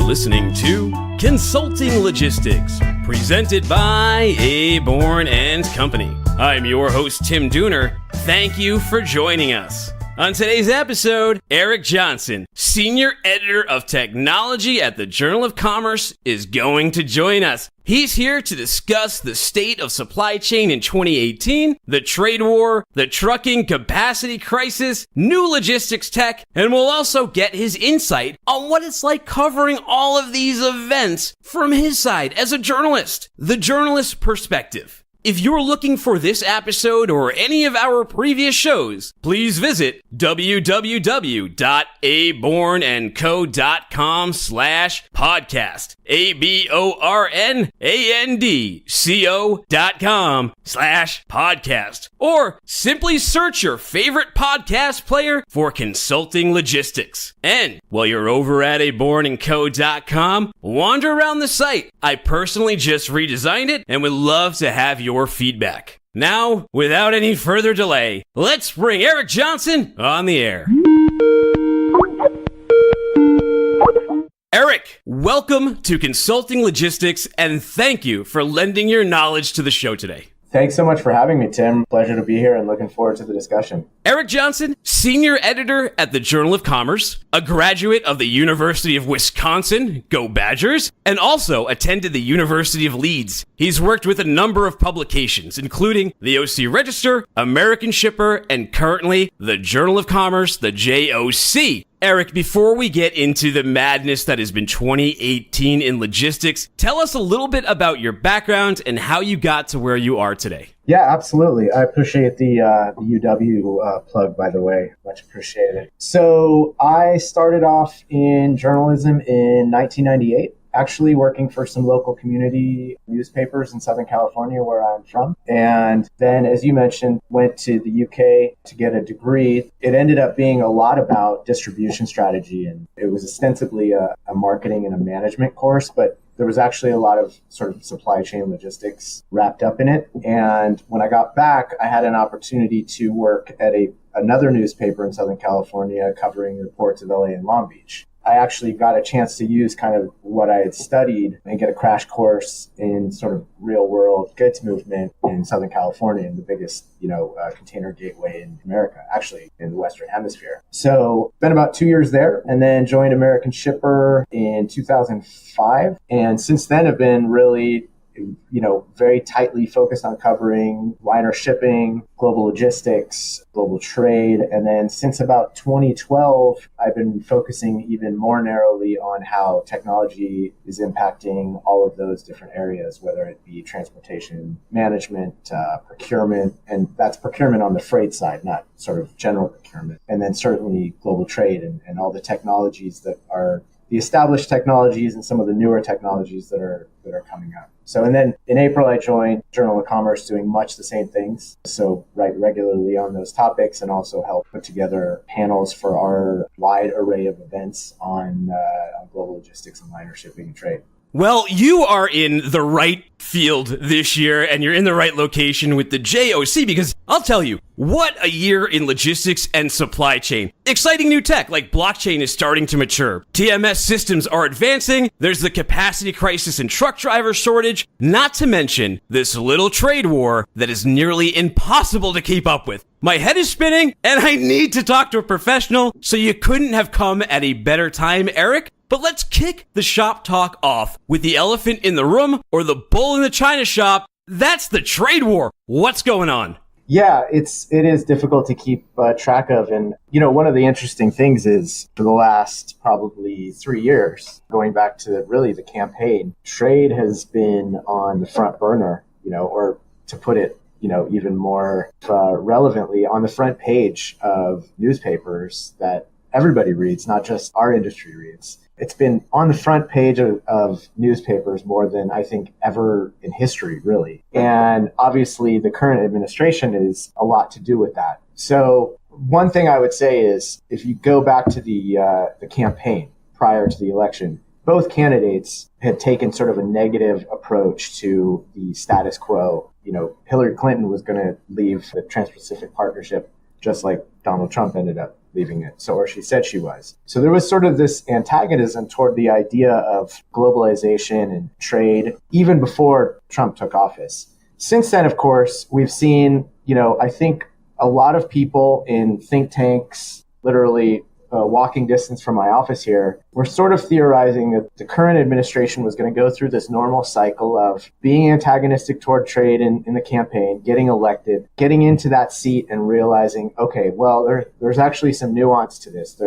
listening to Consulting Logistics, presented by Aborn and Company. I'm your host, Tim Dooner. Thank you for joining us. On today's episode, Eric Johnson, Senior Editor of Technology at the Journal of Commerce, is going to join us. He's here to discuss the state of supply chain in 2018, the trade war, the trucking capacity crisis, new logistics tech, and we'll also get his insight on what it's like covering all of these events from his side as a journalist, the journalist perspective. If you're looking for this episode or any of our previous shows, please visit www.abornandco.com/podcast. abornandco.com/podcast. Or simply search your favorite podcast player for Consulting Logistics. And while you're over at abornandco.com, wander around the site. I personally just redesigned it and would love to have your feedback. Now, without any further delay, let's bring Eric Johnson on the air. Eric, welcome to Consulting Logistics, and thank you for lending your knowledge to the show today. Thanks so much for having me, Tim. Pleasure to be here and looking forward to the discussion. Eric Johnson, Senior Editor at the Journal of Commerce, a graduate of the University of Wisconsin, go Badgers, and also attended the University of Leeds. He's worked with a number of publications, including the OC Register, American Shipper, and currently the Journal of Commerce, the JOC. Eric, before we get into the madness that has been 2018 in logistics, tell us a little bit about your background and how you got to where you are today. Yeah, absolutely. I appreciate the UW plug, by the way. Much appreciated. So I started off in journalism in 1998. Actually working for some local community newspapers in Southern California, where I'm from. And then, as you mentioned, went to the UK to get a degree. It ended up being a lot about distribution strategy, and it was ostensibly a marketing and a management course, but there was actually a lot of sort of supply chain logistics wrapped up in it. And when I got back, I had an opportunity to work at another newspaper in Southern California covering the ports of LA and Long Beach. I actually got a chance to use kind of what I had studied and get a crash course in sort of real world goods movement in Southern California, the biggest, container gateway in America, actually in the Western Hemisphere. So spent about 2 years there and then joined American Shipper in 2005. And since then have been really very tightly focused on covering liner shipping, global logistics, global trade. And then since about 2012, I've been focusing even more narrowly on how technology is impacting all of those different areas, whether it be transportation management, procurement, and that's procurement on the freight side, not sort of general procurement. And then certainly global trade and all the technologies that are the established technologies and some of the newer technologies that are coming up. So, and then in April, I joined Journal of Commerce doing much the same things. So write regularly on those topics and also help put together panels for our wide array of events on global logistics and liner shipping and trade. Well, you are in the right field this year, and you're in the right location with the JOC, because I'll tell you, what a year in logistics and supply chain. Exciting new tech like blockchain is starting to mature. TMS systems are advancing. There's the capacity crisis and truck driver shortage, not to mention this little trade war that is nearly impossible to keep up with. My head is spinning, and I need to talk to a professional, so you couldn't have come at a better time, Eric. But let's kick the shop talk off with the elephant in the room, or the bull in the china shop. That's the trade war. What's going on? Yeah, it is difficult to keep track of. And, one of the interesting things is for the last probably 3 years, going back to really the campaign, trade has been on the front burner, or to put it, even more relevantly, on the front page of newspapers that everybody reads, not just our industry reads. It's been on the front page of newspapers more than I think ever in history, really. And obviously the current administration is a lot to do with that. So one thing I would say is if you go back to the campaign prior to the election, both candidates had taken sort of a negative approach to the status quo. Hillary Clinton was going to leave the Trans-Pacific Partnership just like Donald Trump ended up leaving it. So, or she said she was. So there was sort of this antagonism toward the idea of globalization and trade even before Trump took office. Since then, of course, we've seen, I think a lot of people in think tanks, literally walking distance from my office here, were sort of theorizing that the current administration was going to go through this normal cycle of being antagonistic toward trade in the campaign, getting elected, getting into that seat and realizing, okay, well, there's actually some nuance to this.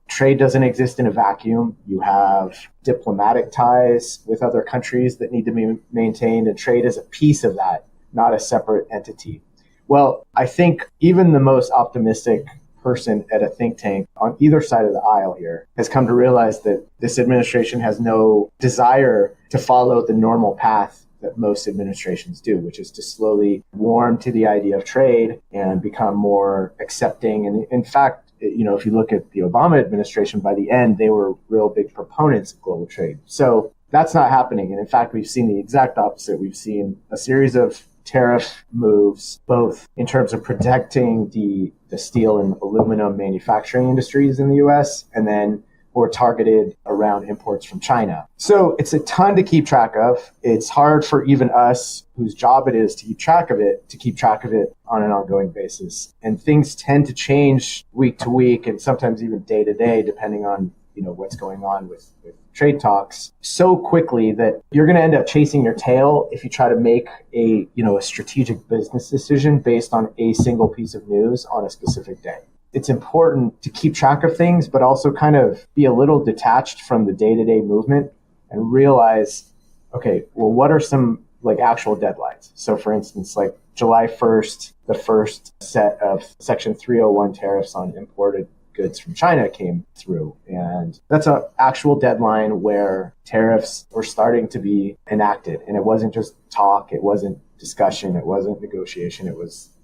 Trade doesn't exist in a vacuum. You have diplomatic ties with other countries that need to be maintained, and trade is a piece of that, not a separate entity. Well, I think even the most optimistic person at a think tank on either side of the aisle here has come to realize that this administration has no desire to follow the normal path that most administrations do, which is to slowly warm to the idea of trade and become more accepting. And in fact, if you look at the Obama administration, by the end, they were real big proponents of global trade. So that's not happening. And in fact, we've seen the exact opposite. We've seen a series of tariff moves, both in terms of protecting the steel and aluminum manufacturing industries in the U.S., and then more targeted around imports from China. So it's a ton to keep track of. It's hard for even us, whose job it is to keep track of it on an ongoing basis. And things tend to change week to week and sometimes even day to day, depending on what's going on with trade talks, so quickly that you're going to end up chasing your tail if you try to make a strategic business decision based on a single piece of news on a specific day. It's important to keep track of things, but also kind of be a little detached from the day-to-day movement and realize, okay, well, what are some actual deadlines? So for instance, July 1st, the first set of Section 301 tariffs on imported goods from China came through. And that's an actual deadline where tariffs were starting to be enacted. And it wasn't just talk, it wasn't discussion, it wasn't negotiation,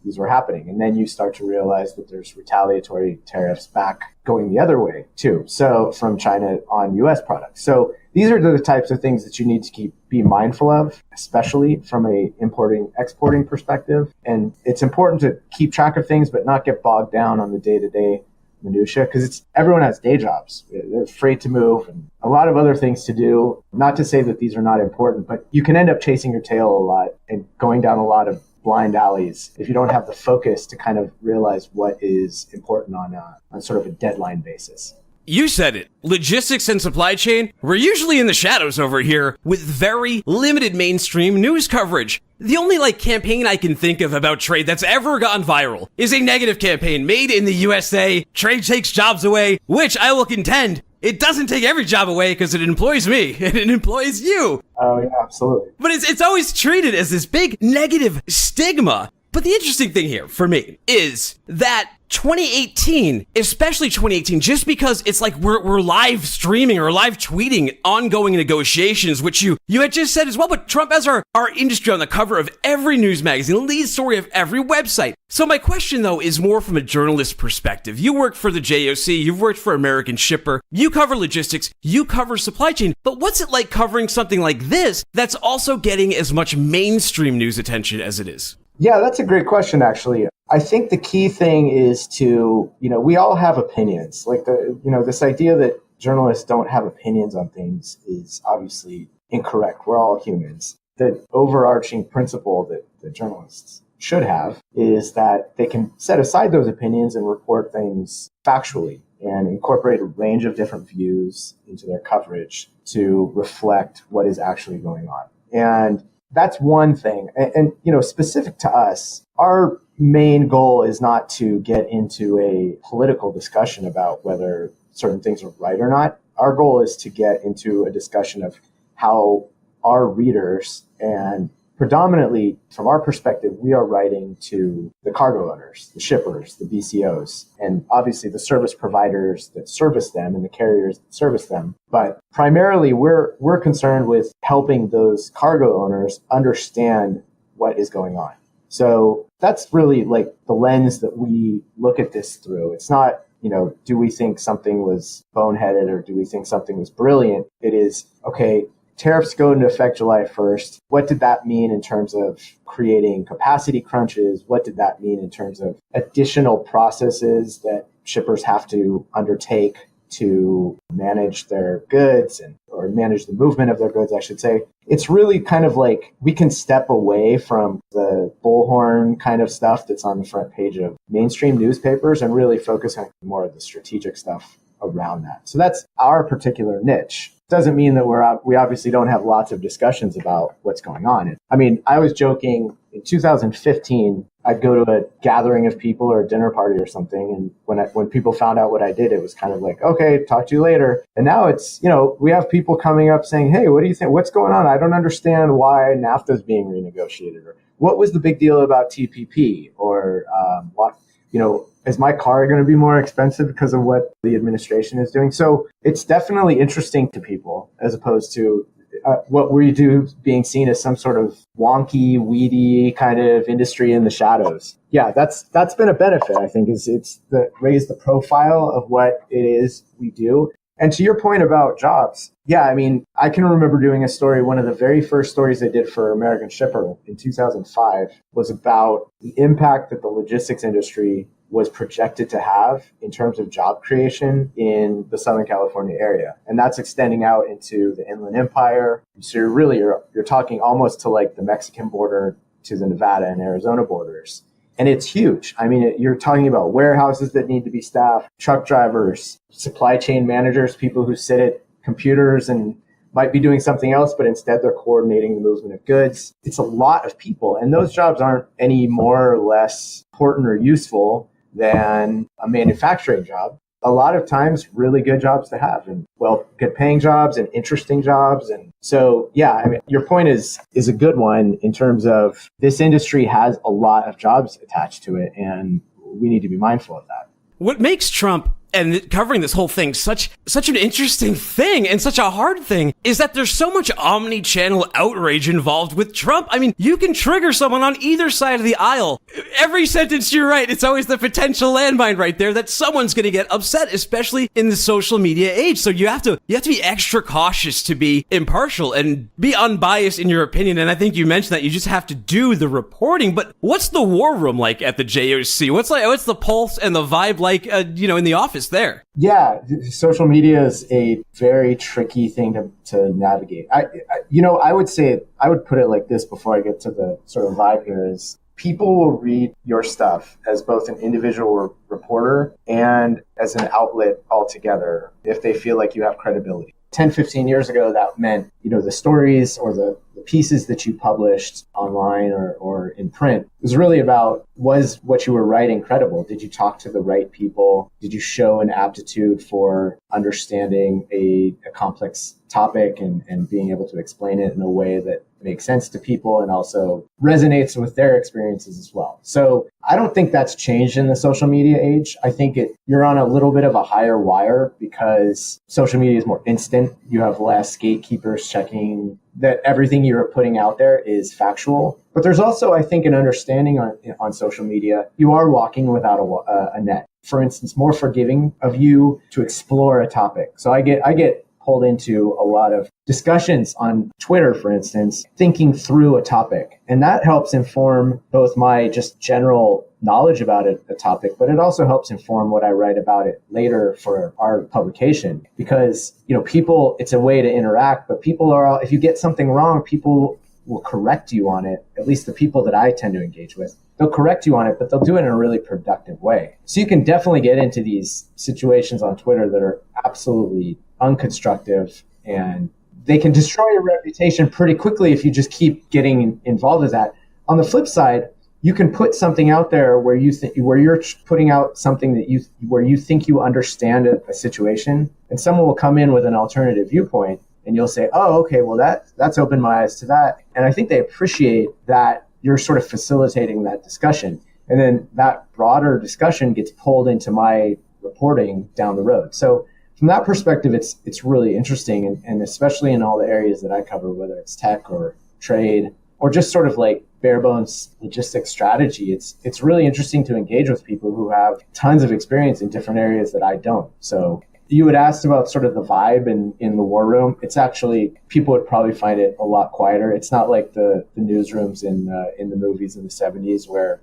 these were happening. And then you start to realize that there's retaliatory tariffs back going the other way too. So from China on US products. So these are the types of things that you need to be mindful of, especially from a exporting perspective. And it's important to keep track of things, but not get bogged down on the day-to-day minutia, because everyone has day jobs. They're afraid to move and a lot of other things to do. Not to say that these are not important, but you can end up chasing your tail a lot and going down a lot of blind alleys if you don't have the focus to kind of realize what is important on sort of a deadline basis. You said it. Logistics and supply chain, we're usually in the shadows over here with very limited mainstream news coverage. The only campaign I can think of about trade that's ever gone viral is a negative campaign made in the USA. Trade takes jobs away, which I will contend it doesn't take every job away because it employs me and it employs you. Oh yeah, absolutely. But it's always treated as this big negative stigma. But the interesting thing here for me is that 2018, especially 2018, just because it's we're live streaming or live tweeting ongoing negotiations, which you had just said as well, but Trump has our industry on the cover of every news magazine, lead story of every website. So my question, though, is more from a journalist perspective. You work for the JOC, you've worked for American Shipper, you cover logistics, you cover supply chain, but what's it like covering something like this that's also getting as much mainstream news attention as it is? Yeah, that's a great question, actually. I think the key thing is to, we all have opinions. This idea that journalists don't have opinions on things is obviously incorrect. We're all humans. The overarching principle that the journalists should have is that they can set aside those opinions and report things factually and incorporate a range of different views into their coverage to reflect what is actually going on. And that's one thing. And specific to us, our main goal is not to get into a political discussion about whether certain things are right or not. Our goal is to get into a discussion of how our readers, and predominantly from our perspective, we are writing to the cargo owners, the shippers, the BCOs, and obviously the service providers that service them and the carriers that service them. But primarily, we're concerned with helping those cargo owners understand what is going on. So that's really the lens that we look at this through. It's not, do we think something was boneheaded or do we think something was brilliant? It is, okay, tariffs go into effect July 1st. What did that mean in terms of creating capacity crunches? What did that mean in terms of additional processes that shippers have to undertake to manage their goods or manage the movement of their goods, I should say? It's really kind of like we can step away from the bullhorn kind of stuff that's on the front page of mainstream newspapers and really focus on more of the strategic stuff around that. So that's our particular niche. Doesn't mean that we obviously don't have lots of discussions about what's going on. I mean, I was joking in 2015, I'd go to a gathering of people or a dinner party or something. And when people found out what I did, it was kind of like, okay, talk to you later. And now it's, we have people coming up saying, hey, what do you think? What's going on? I don't understand why NAFTA is being renegotiated, or what was the big deal about TPP, or is my car going to be more expensive because of what the administration is doing? So it's definitely interesting to people as opposed to what we do being seen as some sort of wonky, weedy kind of industry in the shadows. Yeah, that's been a benefit, I think, is it's raised the profile of what it is we do. And to your point about jobs, yeah, I mean, I can remember doing a story. One of the very first stories I did for American Shipper in 2005 was about the impact that the logistics industry was projected to have in terms of job creation in the Southern California area. And that's extending out into the Inland Empire. So you're talking almost to like the Mexican border to the Nevada and Arizona borders. And it's huge. I mean, you're talking about warehouses that need to be staffed, truck drivers, supply chain managers, people who sit at computers and might be doing something else, but instead they're coordinating the movement of goods. It's a lot of people. And those jobs aren't any more or less important or useful than a manufacturing job. A lot of times really good jobs to have, and good paying jobs and interesting jobs. And so, yeah, I mean, your point is a good one in terms of this industry has a lot of jobs attached to it, and we need to be mindful of that. What makes Trump and covering this whole thing such an interesting thing and such a hard thing is that there's so much omni-channel outrage involved with Trump. I mean, you can trigger someone on either side of the aisle. Every sentence you write, it's always the potential landmine right there that someone's going to get upset, especially in the social media age. So you have to be extra cautious to be impartial and be unbiased in your opinion. And I think you mentioned that you just have to do the reporting. But what's the war room like at the JOC? What's the pulse and the vibe like, in the office there? Yeah, social media is a very tricky thing to navigate. I would say, I would put it like this before I get to the sort of vibe here is people will read your stuff as both an individual reporter and as an outlet altogether if they feel like you have credibility. 10, 15 years ago, that meant, the stories or the pieces that you published online or in print was really about, was what you were writing credible? Did you talk to the right people? Did you show an aptitude for understanding a complex topic and being able to explain it in a way that makes sense to people and also resonates with their experiences as well? So I don't think that's changed in the social media age. I think you're on a little bit of a higher wire because social media is more instant. You have less gatekeepers checking that everything you're putting out there is factual. But there's also, I think, an understanding on social media. You are walking without a net. For instance, more forgiving of you to explore a topic. So I get pulled into a lot of discussions on Twitter, for instance, thinking through a topic. And that helps inform both my just general knowledge about a topic, but it also helps inform what I write about it later for our publication. Because, people, it's a way to interact, but if you get something wrong, people will correct you on it. At least the people that I tend to engage with, they'll correct you on it, but they'll do it in a really productive way. So you can definitely get into these situations on Twitter that are absolutely unconstructive, and they can destroy your reputation pretty quickly if you just keep getting involved with that. On the flip side, you can put something out there where you're putting out something where you think you understand a situation, and someone will come in with an alternative viewpoint, and you'll say, "Oh, okay, well that's opened my eyes to that." And I think they appreciate that you're sort of facilitating that discussion, and then that broader discussion gets pulled into my reporting down the road. So from that perspective, it's really interesting, and especially in all the areas that I cover, whether it's tech or trade or just sort of like bare bones logistics strategy. It's really interesting to engage with people who have tons of experience in different areas that I don't. So You had asked about sort of the vibe in the war room. It's actually, people would probably find it a lot quieter. It's not like the newsrooms in the movies in the 70s where,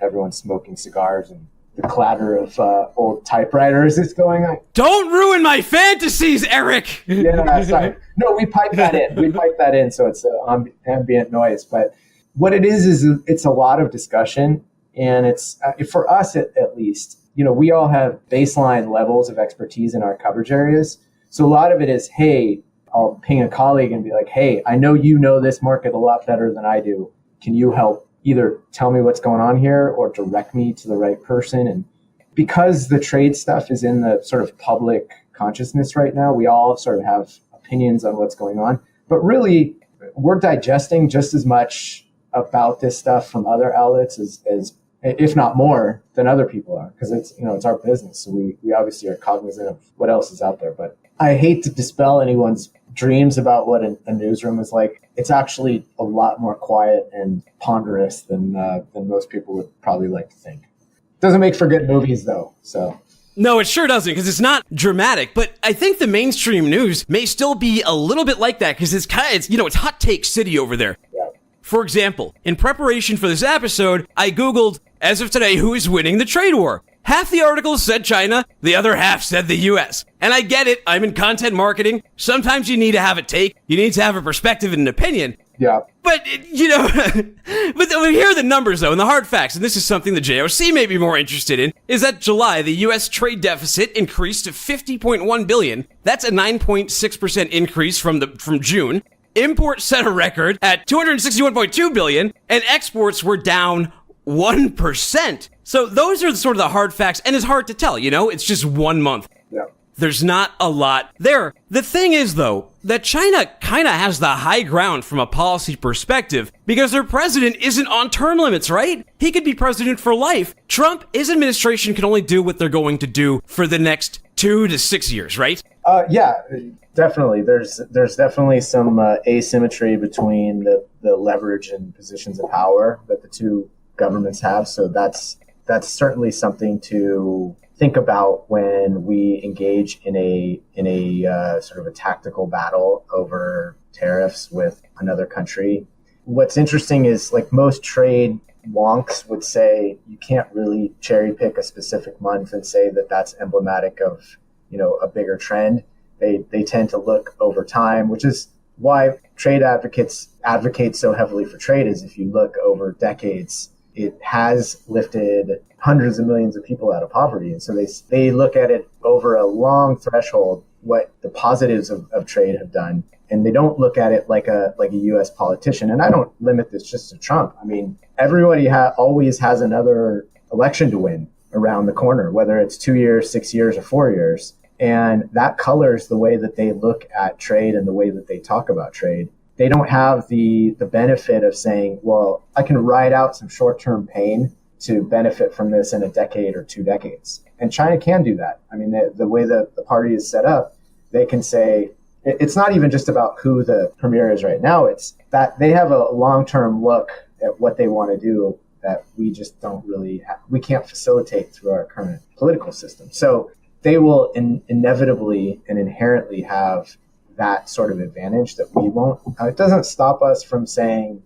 everyone's smoking cigars and the clatter of old typewriters is going on. Don't ruin my fantasies, Eric! Yeah, sorry. No, we pipe that in. So it's ambient noise. But what it is it's a lot of discussion. And it's, for us at least, we all have baseline levels of expertise in our coverage areas. So a lot of it is, hey, I'll ping a colleague and be like, hey, I know you know this market a lot better than I do. Can you help either tell me what's going on here or direct me to the right person? And because the trade stuff is in the sort of public consciousness right now, we all sort of have opinions on what's going on. But really, we're digesting just as much about this stuff from other outlets as if not more than other people are, because it's our business. So we obviously are cognizant of what else is out there. But I hate to dispel anyone's dreams about what a newsroom is like. It's actually a lot more quiet and ponderous than most people would probably like to think. Doesn't make for good movies though. So. No, it sure doesn't, because it's not dramatic. But I think the mainstream news may still be a little bit like that, because it's hot take city over there. Yeah. For example, in preparation for this episode, I Googled, as of today, who is winning the trade war? Half the articles said China, the other half said the US. And I get it, I'm in content marketing. Sometimes you need to have a take, you need to have a perspective and an opinion. Yeah. But, but here are the numbers, though, and the hard facts, and this is something the JOC may be more interested in, is that July, the U.S. trade deficit increased to $50.1 billion. That's a 9.6% increase from June. Imports set a record at $261.2 billion, and exports were down 1%. So those are sort of the hard facts, and it's hard to tell, it's just 1 month. Yeah. There's not a lot there. The thing is, though, that China kind of has the high ground from a policy perspective because their president isn't on term limits, right? He could be president for life. Trump, his administration can only do what they're going to do for the next 2 to 6 years, right? Yeah, definitely. There's definitely some asymmetry between the leverage and positions of power that the two governments have. So that's certainly something to think about when we engage in a sort of a tactical battle over tariffs with another country. What's interesting is, like, most trade wonks would say you can't really cherry pick a specific month and say that that's emblematic of a bigger trend. They tend to look over time, which is why trade advocates advocate so heavily for trade. Is if you look over decades, it has lifted hundreds of millions of people out of poverty. And so they look at it over a long threshold, what the positives of trade have done. And they don't look at it like a U.S. politician. And I don't limit this just to Trump. I mean, everybody always has another election to win around the corner, whether it's 2 years, 6 years, or 4 years. And that colors the way that they look at trade and the way that they talk about trade. They don't have the benefit of saying, well, I can ride out some short-term pain to benefit from this in a decade or 2 decades. And China can do that. I mean, the way that the party is set up, they can say, it's not even just about who the premier is right now. It's that they have a long-term look at what they want to do that we just don't really we can't facilitate through our current political system. So they will inevitably and inherently have that sort of advantage that we won't. It doesn't stop us from saying,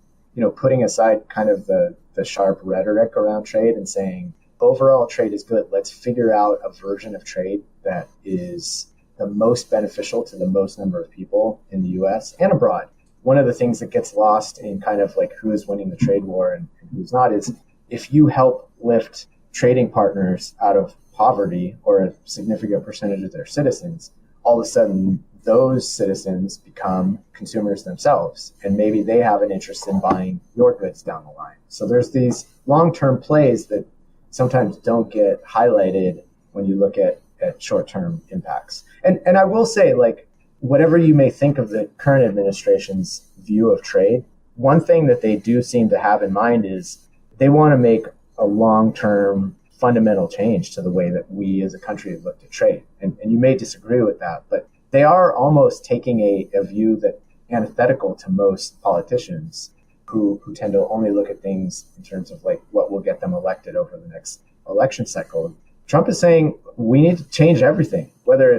putting aside kind of the sharp rhetoric around trade and saying, overall trade is good. Let's figure out a version of trade that is the most beneficial to the most number of people in the US and abroad. One of the things that gets lost in kind of like who is winning the trade war and who's not is if you help lift trading partners out of poverty or a significant percentage of their citizens, all of a sudden those citizens become consumers themselves, and maybe they have an interest in buying your goods down the line. So there's these long-term plays that sometimes don't get highlighted when you look at short-term impacts. And I will say, like, whatever you may think of the current administration's view of trade, one thing that they do seem to have in mind is they want to make a long-term fundamental change to the way that we as a country have looked at trade. And you may disagree with that, but they are almost taking a view that antithetical to most politicians who tend to only look at things in terms of like what will get them elected over the next election cycle. Trump is saying we need to change everything.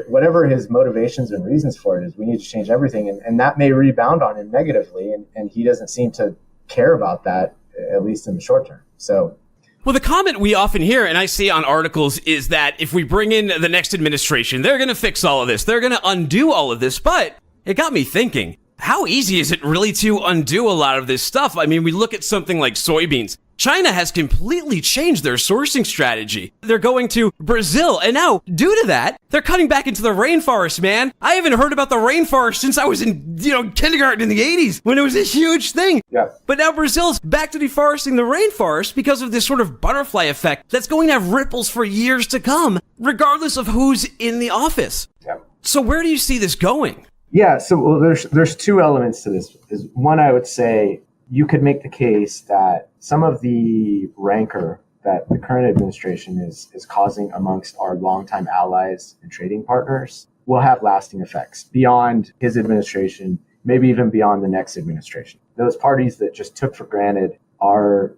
whatever his motivations and reasons for it is, we need to change everything. And that may rebound on him negatively. And he doesn't seem to care about that, at least in the short term. So, well, the comment we often hear, and I see on articles, is that if we bring in the next administration, they're going to fix all of this. They're going to undo all of this. But it got me thinking, how easy is it really to undo a lot of this stuff? I mean, we look at something like soybeans. China has completely changed their sourcing strategy. They're going to Brazil, and now, due to that, they're cutting back into the rainforest, man. I haven't heard about the rainforest since I was in, kindergarten in the 80s, when it was a huge thing. Yeah. But now Brazil's back to deforesting the rainforest because of this sort of butterfly effect that's going to have ripples for years to come, regardless of who's in the office. Yeah. So where do you see this going? Yeah, so there's two elements to this. One, I would say, you could make the case that some of the rancor that the current administration is causing amongst our longtime allies and trading partners will have lasting effects beyond his administration, maybe even beyond the next administration. Those parties that just took for granted our,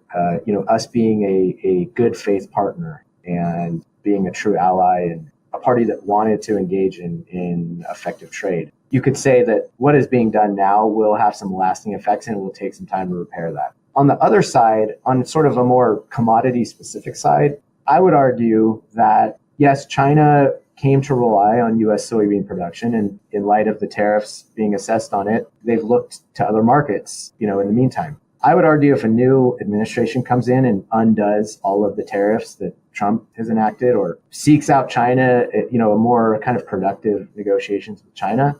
us being a good faith partner and being a true ally and a party that wanted to engage in effective trade. You could say that what is being done now will have some lasting effects and it will take some time to repair that. On the other side, on sort of a more commodity specific side, I would argue that yes, China came to rely on U.S. soybean production, and in light of the tariffs being assessed on it, they've looked to other markets, in the meantime. I would argue if a new administration comes in and undoes all of the tariffs that Trump has enacted or seeks out China, a more kind of productive negotiations with China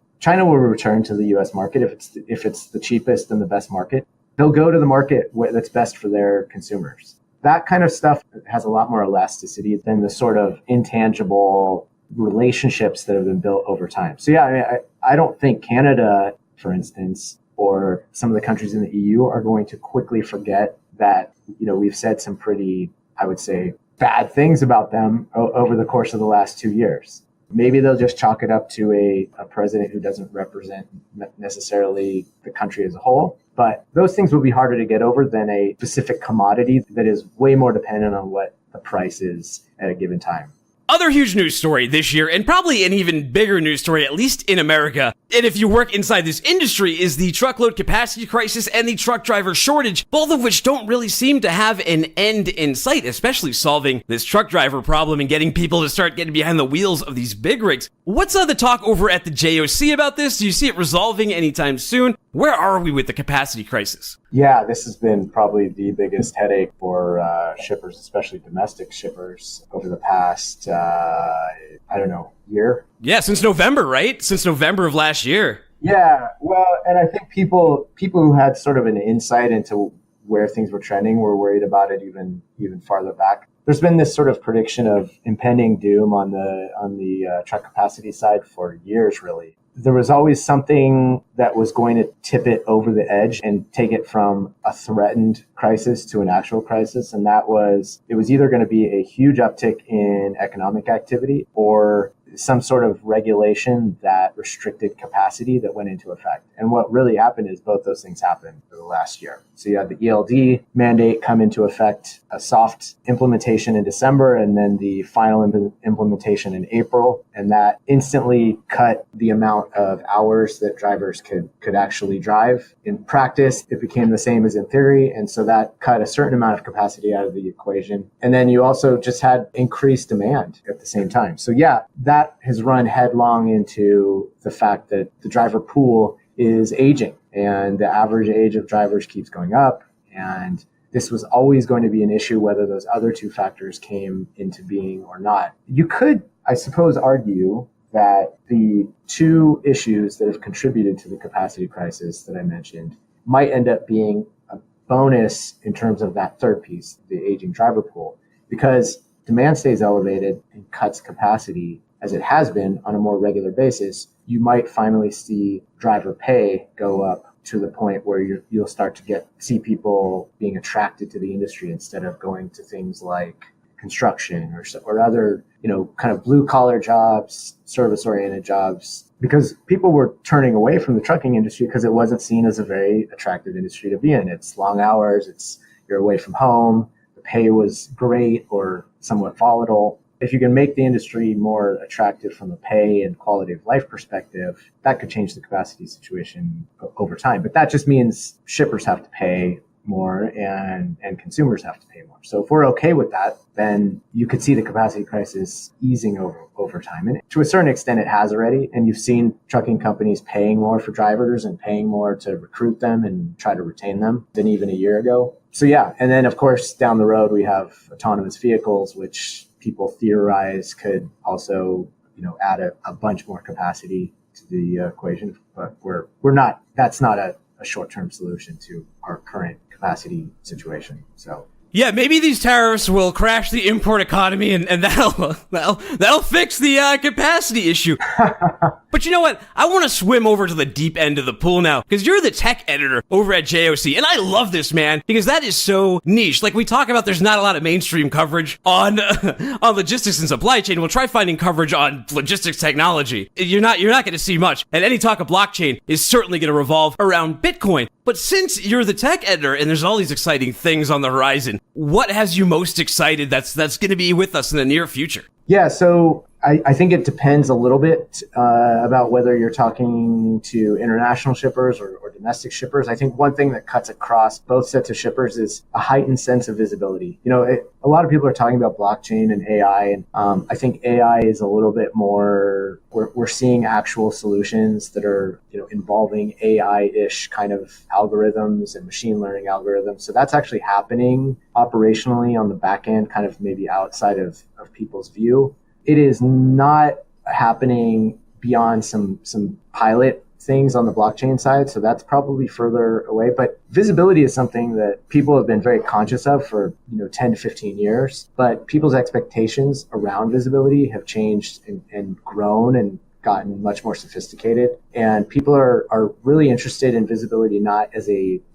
will return to the U.S. market if it's the cheapest and the best market. They'll go to the market that's best for their consumers. That kind of stuff has a lot more elasticity than the sort of intangible relationships that have been built over time. So yeah, I don't think Canada, for instance, or some of the countries in the EU are going to quickly forget that, we've said some pretty, I would say, bad things about them over the course of the last 2 years. Maybe they'll just chalk it up to a president who doesn't represent necessarily the country as a whole. But those things will be harder to get over than a specific commodity that is way more dependent on what the price is at a given time. Other huge news story this year, and probably an even bigger news story, at least in America, and if you work inside this industry, is the truckload capacity crisis and the truck driver shortage, both of which don't really seem to have an end in sight, especially solving this truck driver problem and getting people to start getting behind the wheels of these big rigs. What's the talk over at the JOC about this? Do you see it resolving anytime soon? Where are we with the capacity crisis? Yeah, this has been probably the biggest headache for shippers, especially domestic shippers, over the past, year. Yeah, since November, right? Since November of last year. Yeah, well, and I think people who had sort of an insight into where things were trending were worried about it even farther back. There's been this sort of prediction of impending doom on the truck capacity side for years, really. There was always something that was going to tip it over the edge and take it from a threatened crisis to an actual crisis. And it was either going to be a huge uptick in economic activity or some sort of regulation that restricted capacity that went into effect. And what really happened is both those things happened for the last year. So you had the ELD mandate come into effect, a soft implementation in December, and then the final implementation in April. And that instantly cut the amount of hours that drivers could actually drive. In practice, it became the same as in theory. And so that cut a certain amount of capacity out of the equation. And then you also just had increased demand at the same time. So yeah, that has run headlong into the fact that the driver pool is aging and the average age of drivers keeps going up. And this was always going to be an issue whether those other two factors came into being or not. You could, I suppose, argue that the two issues that have contributed to the capacity crisis that I mentioned might end up being a bonus in terms of that third piece, the aging driver pool, because demand stays elevated and cuts capacity as it has been on a more regular basis. You might finally see driver pay go up to the point where you'll start to see people being attracted to the industry instead of going to things like construction or other, kind of blue collar jobs, service oriented jobs, because people were turning away from the trucking industry because it wasn't seen as a very attractive industry to be in. It's long hours. You're away from home. The pay was great or somewhat volatile. if you can make the industry more attractive from a pay and quality of life perspective, that could change the capacity situation over time. But that just means shippers have to pay more and consumers have to pay more. So if we're okay with that, then you could see the capacity crisis easing over time. And to a certain extent, it has already. And you've seen trucking companies paying more for drivers and paying more to recruit them and try to retain them than even a year ago. So yeah. And then, of course, down the road, we have autonomous vehicles, which people theorize could also, add a bunch more capacity to the equation. But that's not a short-term solution to our current capacity situation. So yeah, maybe these tariffs will crash the import economy, and that'll fix the capacity issue. But you know what? I want to swim over to the deep end of the pool now, because you're the tech editor over at JOC, and I love this, man, because that is so niche. Like we talk about, there's not a lot of mainstream coverage on on logistics and supply chain. We'll try finding coverage on logistics technology. You're not going to see much, and any talk of blockchain is certainly going to revolve around Bitcoin. But since you're the tech editor and there's all these exciting things on the horizon, what has you most excited that's going to be with us in the near future? Yeah, so I think it depends a little bit about whether you're talking to international shippers or domestic shippers. I think one thing that cuts across both sets of shippers is a heightened sense of visibility. A lot of people are talking about blockchain and AI, and I think AI is a little bit more, we're seeing actual solutions that are, involving AI-ish kind of algorithms and machine learning algorithms. So that's actually happening operationally on the back end, kind of maybe outside of people's view. It is not happening beyond some pilot things on the blockchain side. So that's probably further away. But visibility is something that people have been very conscious of for 10 to 15 years. But people's expectations around visibility have changed and grown and gotten much more sophisticated. And people are really interested in visibility not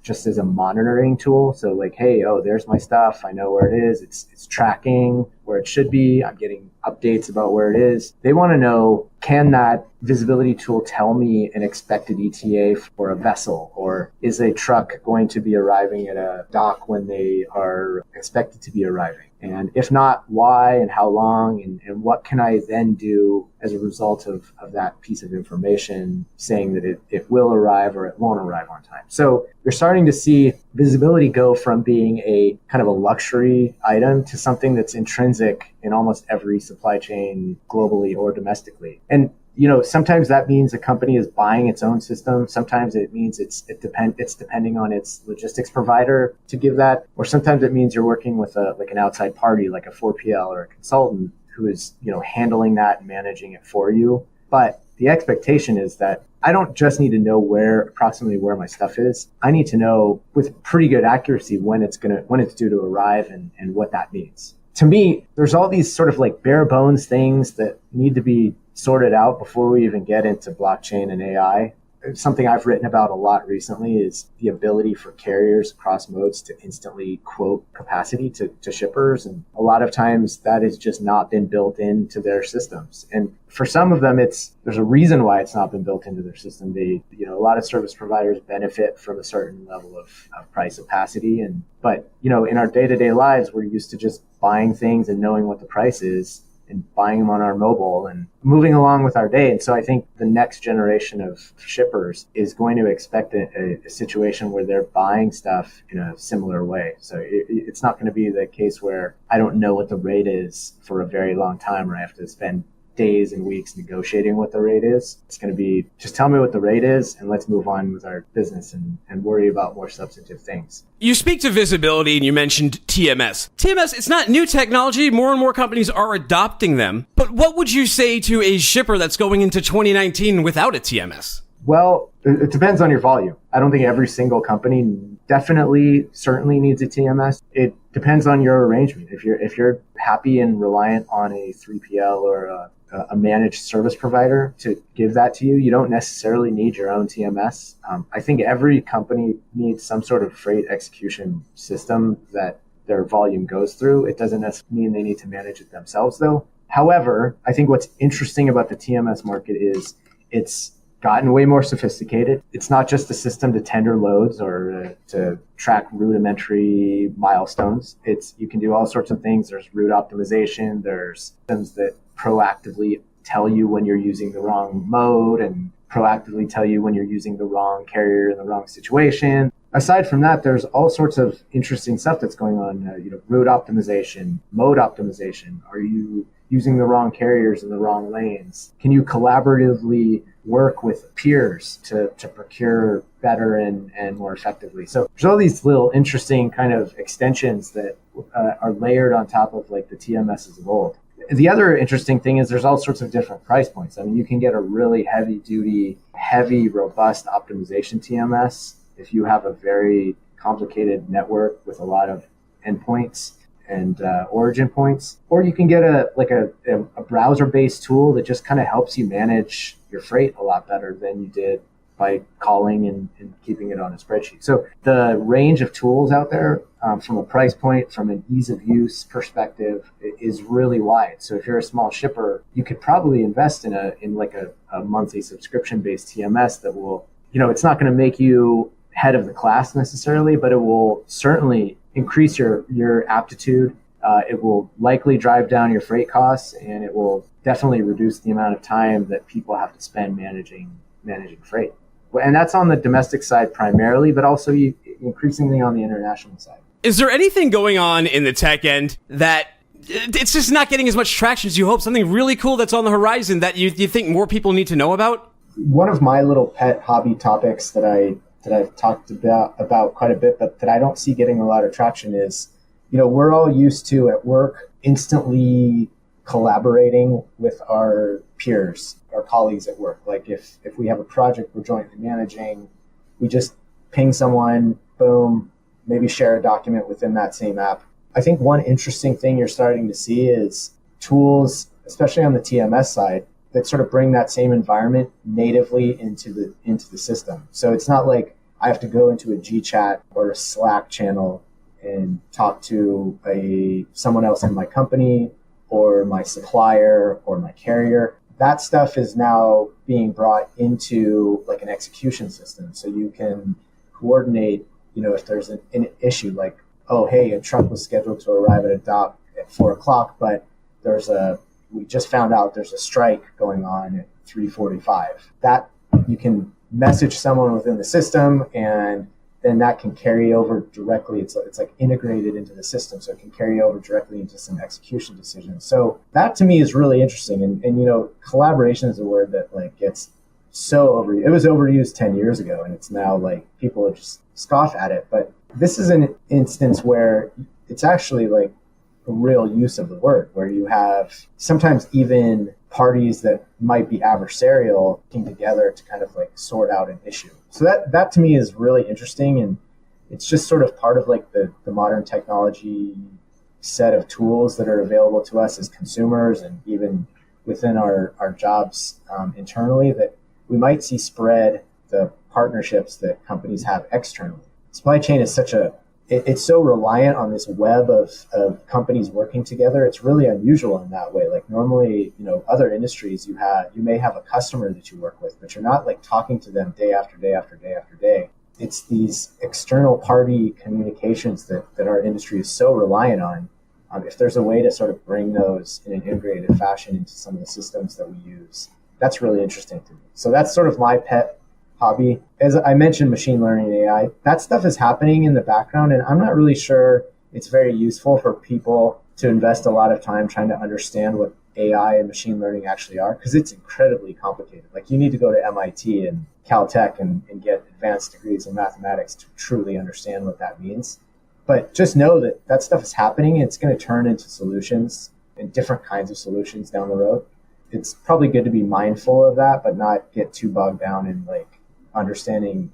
just as a monitoring tool. So like, hey, there's my stuff. I know where it is. It's tracking where it should be. I'm getting updates about where it is. They want to know, can that visibility tool tell me an expected ETA for a vessel? Or is a truck going to be arriving at a dock when they are expected to be arriving? And if not, why and how long? And what can I then do as a result of that piece of information saying that it will arrive or it won't arrive on time? So you're starting to see visibility go from being a kind of a luxury item to something that's intrinsic in almost every supply chain globally or domestically. And sometimes that means a company is buying its own system. Sometimes it means it's depending on its logistics provider to give that, or sometimes it means you're working with an outside party, like a 4PL or a consultant who is handling that and managing it for you. But the expectation is that I don't just need to know approximately where my stuff is. I need to know with pretty good accuracy when it's due to arrive and what that means. To me, there's all these sort of like bare bones things that need to be sorted out before we even get into blockchain and AI. Something I've written about a lot recently is the ability for carriers across modes to instantly quote capacity to shippers. And a lot of times that has just not been built into their systems. And for some of them, there's a reason why it's not been built into their system. A lot of service providers benefit from a certain level of price opacity. But in our day-to-day lives, we're used to just buying things and knowing what the price is and buying them on our mobile and moving along with our day. And so I think the next generation of shippers is going to expect a situation where they're buying stuff in a similar way. So it's not going to be the case where I don't know what the rate is for a very long time, or I have to spend days and weeks negotiating what the rate is. It's going to be, just tell me what the rate is and let's move on with our business and worry about more substantive things. You speak to visibility and you mentioned TMS. TMS, it's not new technology. More and more companies are adopting them. But what would you say to a shipper that's going into 2019 without a TMS? Well, it depends on your volume. I don't think every single company certainly needs a TMS. It depends on your arrangement. If you're happy and reliant on a 3PL or a managed service provider to give that to you, you don't necessarily need your own TMS. I think every company needs some sort of freight execution system that their volume goes through. It doesn't necessarily mean they need to manage it themselves, though. However, I think what's interesting about the TMS market is it's gotten way more sophisticated. It's not just a system to tender loads or to track rudimentary milestones. You can do all sorts of things. There's route optimization. There's systems that proactively tell you when you're using the wrong mode and proactively tell you when you're using the wrong carrier in the wrong situation. Aside from that, there's all sorts of interesting stuff that's going on. Route optimization, mode optimization. Are you using the wrong carriers in the wrong lanes? Can you collaboratively work with peers to procure better and more effectively? So there's all these little interesting kind of extensions that are layered on top of like the TMSs of old. The other interesting thing is there's all sorts of different price points. I mean, you can get a really heavy duty, robust optimization TMS if you have a very complicated network with a lot of endpoints and origin points, or you can get a browser-based tool that just kind of helps you manage your freight a lot better than you did by calling and keeping it on a spreadsheet. So the range of tools out there from a price point, from an ease of use perspective, is really wide. So if you're a small shipper, you could probably invest in a monthly subscription-based TMS that will, it's not going to make you head of the class necessarily, but it will certainly increase your aptitude. It will likely drive down your freight costs, and it will definitely reduce the amount of time that people have to spend managing freight. And that's on the domestic side primarily, but also increasingly on the international side. Is there anything going on in the tech end that it's just not getting as much traction as you hope? Something really cool that's on the horizon that you think more people need to know about? One of my little pet hobby topics that I've talked about quite a bit, but that I don't see getting a lot of traction is, we're all used to at work instantly collaborating with our peers, our colleagues at work. Like if we have a project we're jointly managing, we just ping someone, boom, maybe share a document within that same app. I think one interesting thing you're starting to see is tools, especially on the TMS side, that sort of bring that same environment natively into the system. So it's not like I have to go into a GChat or a Slack channel and talk to someone else in my company or my supplier or my carrier. That stuff is now being brought into like an execution system. So you can coordinate, if there's an issue like, oh, hey, a truck was scheduled to arrive at a dock at 4:00, but we just found out there's a strike going on at 3:45. That you can message someone within the system, and then that can carry over directly. It's like integrated into the system, so it can carry over directly into some execution decisions. So that to me is really interesting. And collaboration is a word that like gets so overused. It was overused 10 years ago, and it's now like people just scoff at it. But this is an instance where it's actually like a real use of the word, where you have sometimes even parties that might be adversarial working together to kind of like sort out an issue. So that to me is really interesting, and it's just sort of part of like the modern technology set of tools that are available to us as consumers, and even within our jobs internally, that we might see spread the partnerships that companies have externally. Supply chain is it's so reliant on this web of companies working together. It's really unusual in that way. Like normally, other industries you may have a customer that you work with, but you're not like talking to them day after day after day after day. It's these external party communications that our industry is so reliant on. If there's a way to sort of bring those in an integrated fashion into some of the systems that we use, that's really interesting to me. So that's sort of my pet hobby. As I mentioned, machine learning and AI, that stuff is happening in the background, and I'm not really sure it's very useful for people to invest a lot of time trying to understand what AI and machine learning actually are, because it's incredibly complicated. Like you need to go to MIT and Caltech and get advanced degrees in mathematics to truly understand what that means. But just know that stuff is happening, and it's going to turn into solutions and different kinds of solutions down the road. It's probably good to be mindful of that, but not get too bogged down in like understanding,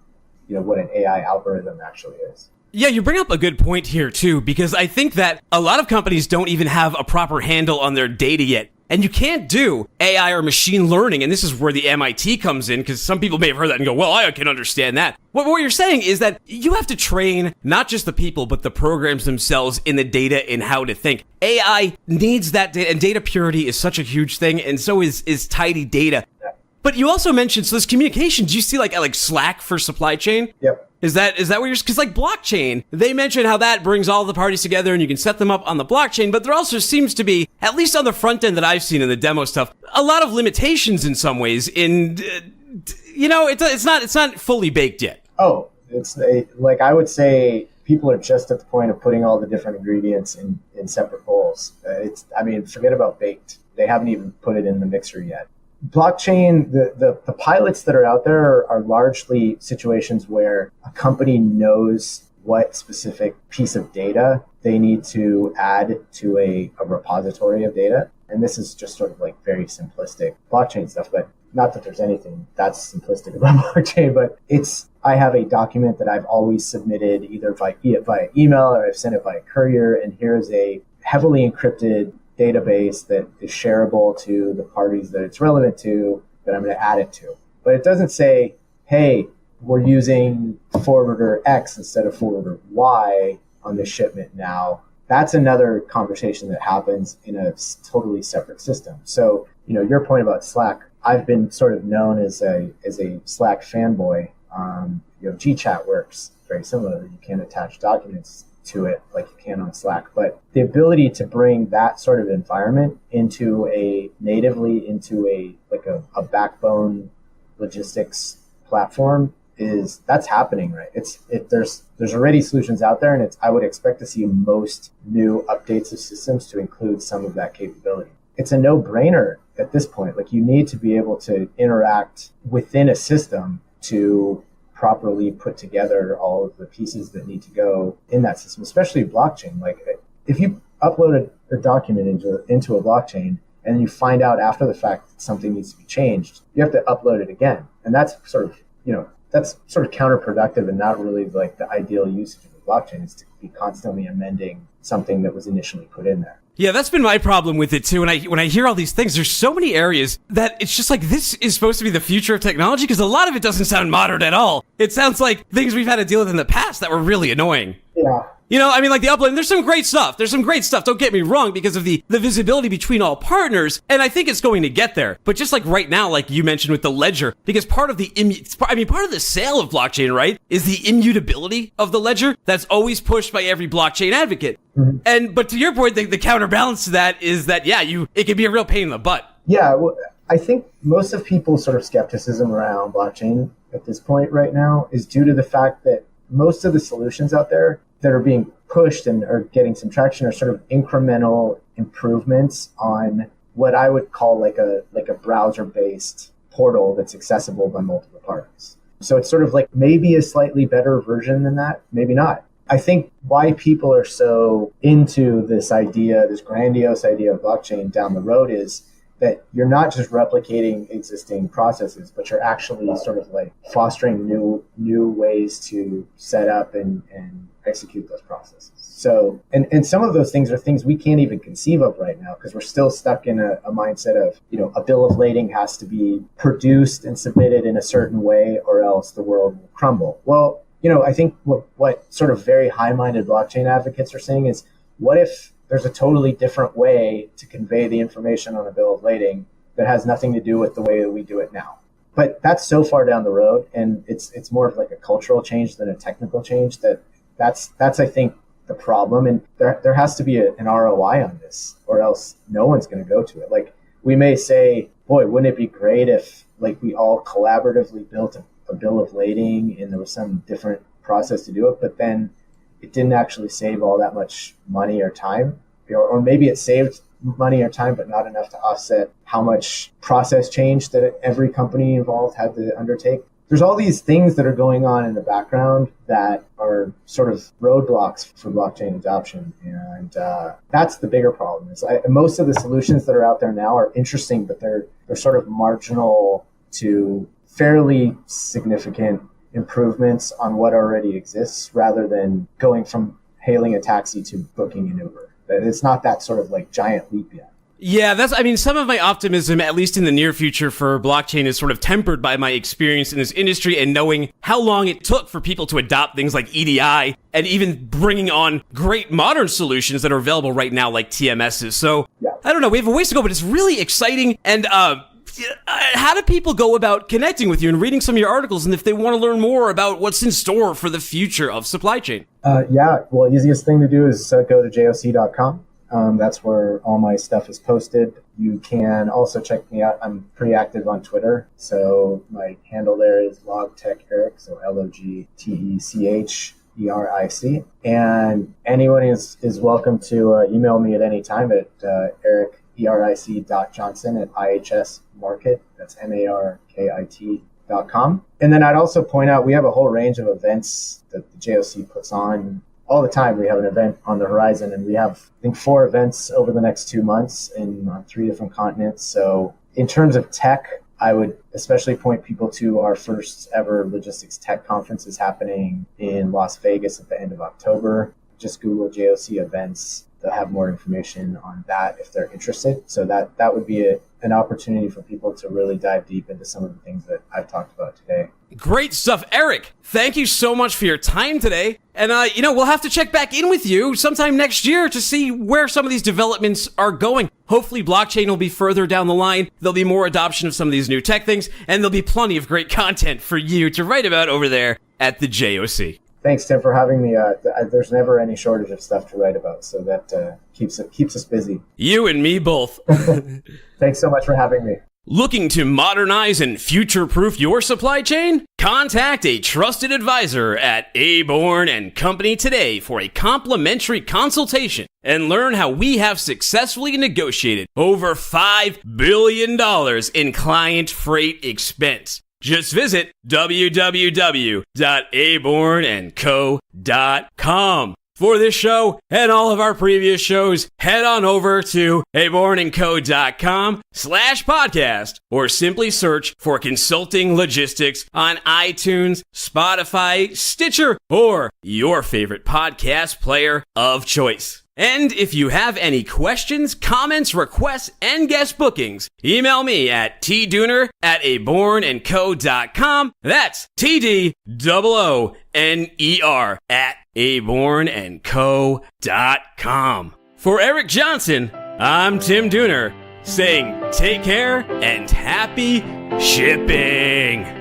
what an AI algorithm actually is. Yeah, you bring up a good point here too, because I think that a lot of companies don't even have a proper handle on their data yet. And you can't do AI or machine learning, and this is where the MIT comes in, because some people may have heard that and go, well, I can understand that. What you're saying is that you have to train not just the people, but the programs themselves in the data and how to think. AI needs that data, and data purity is such a huge thing, and so is tidy data. But you also mentioned, so this communication, do you see like Slack for supply chain? Yep. Is that where you're, because like blockchain, they mentioned how that brings all the parties together and you can set them up on the blockchain, but there also seems to be, at least on the front end that I've seen in the demo stuff, a lot of limitations in some ways in, it's not fully baked yet. Oh, like I would say people are just at the point of putting all the different ingredients in separate bowls. Forget about baked. They haven't even put it in the mixer yet. Blockchain, the pilots that are out there are largely situations where a company knows what specific piece of data they need to add to a repository of data. And this is just sort of like very simplistic blockchain stuff, but not that there's anything that's simplistic about blockchain, but I have a document that I've always submitted either via email or I've sent it by courier, and here's a heavily encrypted database that is shareable to the parties that it's relevant to that I'm going to add it to. But it doesn't say, hey, we're using forwarder X instead of forwarder Y on this shipment now. That's another conversation that happens in a totally separate system. So, your point about Slack, I've been sort of known as a Slack fanboy. GChat works very similarly. You can attach documents to it like you can on Slack, but the ability to bring that sort of environment natively into a backbone logistics platform that's happening, right? There's already solutions out there, and I would expect to see most new updates of systems to include some of that capability. It's a no-brainer at this point. Like, you need to be able to interact within a system to properly put together all of the pieces that need to go in that system, especially blockchain. Like, if you upload a document into a blockchain and you find out after the fact that something needs to be changed, you have to upload it again. And that's sort of counterproductive and not really like the ideal usage of a blockchain, is to be constantly amending something that was initially put in there. Yeah, that's been my problem with it too. When I hear all these things, there's so many areas that it's just like, this is supposed to be the future of technology, because a lot of it doesn't sound modern at all. It sounds like things we've had to deal with in the past that were really annoying. Yeah. Like the upload, there's some great stuff. Don't get me wrong, because of the visibility between all partners. And I think it's going to get there. But just like right now, like you mentioned with the ledger, because part of the sale of blockchain, right, is the immutability of the ledger that's always pushed by every blockchain advocate. Mm-hmm. But to your point, the counterbalance to that is that, it can be a real pain in the butt. Yeah. Well, I think most of people's sort of skepticism around blockchain at this point right now is due to the fact that most of the solutions out there that are being pushed and are getting some traction are sort of incremental improvements on what I would call like a browser-based portal that's accessible by multiple parties. So it's sort of like maybe a slightly better version than that, maybe not. I think why people are so into this grandiose idea of blockchain down the road is that you're not just replicating existing processes, but you're actually sort of like fostering new ways to set up and execute those processes. So, and some of those things are things we can't even conceive of right now, because we're still stuck in a mindset of, a bill of lading has to be produced and submitted in a certain way or else the world will crumble. Well, I think what sort of very high-minded blockchain advocates are saying is, what if there's a totally different way to convey the information on a bill of lading that has nothing to do with the way that we do it now? But that's so far down the road, and it's more of like a cultural change than a technical change. That's I think the problem, and there has to be an ROI on this, or else no one's going to go to it. Like, we may say, boy, wouldn't it be great if like we all collaboratively built a bill of lading and there was some different process to do it, but then it didn't actually save all that much money or time, or maybe it saved money or time, but not enough to offset how much process change that every company involved had to undertake. There's all these things that are going on in the background that are sort of roadblocks for blockchain adoption. And that's the bigger problem. Most of the solutions that are out there now are interesting, but they're sort of marginal to fairly significant improvements on what already exists, rather than going from hailing a taxi to booking an Uber. It's not that sort of like giant leap yet. Yeah, some of my optimism, at least in the near future for blockchain, is sort of tempered by my experience in this industry and knowing how long it took for people to adopt things like EDI and even bringing on great modern solutions that are available right now, like TMSs. So, yeah. I don't know, we have a ways to go, but it's really exciting. And how do people go about connecting with you and reading some of your articles, and if they want to learn more about what's in store for the future of supply chain? Well, easiest thing to do is go to joc.com. That's where all my stuff is posted. You can also check me out. I'm pretty active on Twitter. So my handle there is LogTechEric, so LogTechEric. And anyone is welcome to email me at any time at eric.johnson@ihsmarkit. That's markit.com. And then I'd also point out we have a whole range of events that the JOC puts on all the time. We have an event on the horizon, and we have, I think, 4 events over the next 2 months on 3 different continents. So in terms of tech, I would especially point people to our first ever logistics tech conference is happening in Las Vegas at the end of October. Just Google JOC events. They'll have more information on that if they're interested. So that would be an opportunity for people to really dive deep into some of the things that I've talked about today. Great stuff. Eric, thank you so much for your time today. And, we'll have to check back in with you sometime next year to see where some of these developments are going. Hopefully blockchain will be further down the line. There'll be more adoption of some of these new tech things, and there'll be plenty of great content for you to write about over there at the JOC. Thanks, Tim, for having me. There's never any shortage of stuff to write about, so that keeps us busy. You and me both. Thanks so much for having me. Looking to modernize and future-proof your supply chain? Contact a trusted advisor at Aborn & Company today for a complimentary consultation and learn how we have successfully negotiated over $5 billion in client freight expense. Just visit www.abornandco.com. For this show and all of our previous shows, head on over to abornandco.com/podcast or simply search for Consulting Logistics on iTunes, Spotify, Stitcher, or your favorite podcast player of choice. And if you have any questions, comments, requests, and guest bookings, email me at tdooner@abornandco.com. That's TDOONER@abornandco.com. For Eric Johnson, I'm Tim Dooner, saying take care and happy shipping.